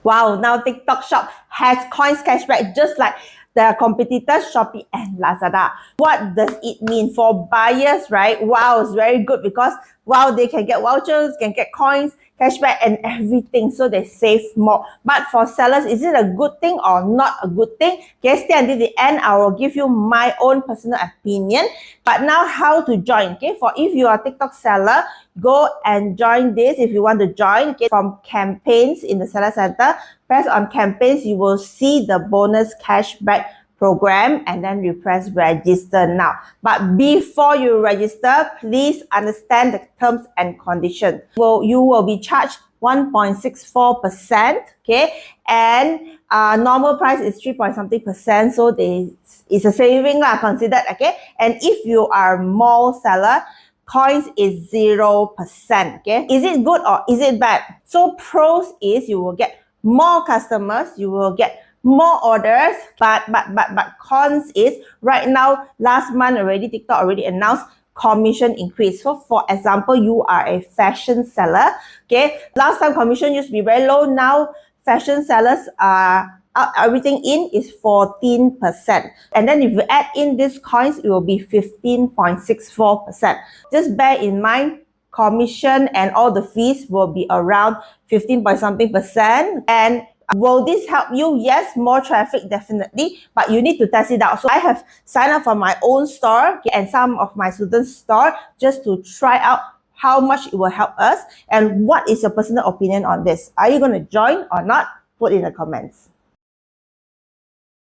Wow, now TikTok Shop has coins cashback just like the competitors Shopee and Lazada. What does it mean for buyers, right? Wow, it's very good because wow, they can get vouchers, can get coins, cashback and everything, so they save more. But for sellers, is it a good thing or not a good thing? Okay, stay until the end. I will give you my own personal opinion. But now how to join? Okay, for if you are a TikTok seller, go and join this if you want to join. Okay, from campaigns in the seller center, press on campaigns, you will see the bonus cashback program, and then you press register now. But before you register, please understand the terms and conditions. Well, you will be charged 1.64%, okay, and normal price is 3 point something percent, so it's a saving lah, considered, okay. And if you are mall seller, coins is 0%, okay. Is it good or is it bad? So pros is you will get more customers, you will get more orders, but cons is right now, last month already, TikTok already announced commission increase. So for example, you are a fashion seller, okay, last time commission used to be very low. Now fashion sellers are everything in is 14%, and then if you add in these coins, it will be 15.64%. Just bear in mind, commission and all the fees will be around 15 point something percent. And will this help you? Yes, more traffic definitely, but you need to test it out. So I have signed up for my own store and some of my students' store just to try out how much it will help us. And what is your personal opinion on this? Are you going to join or not? Put in the comments.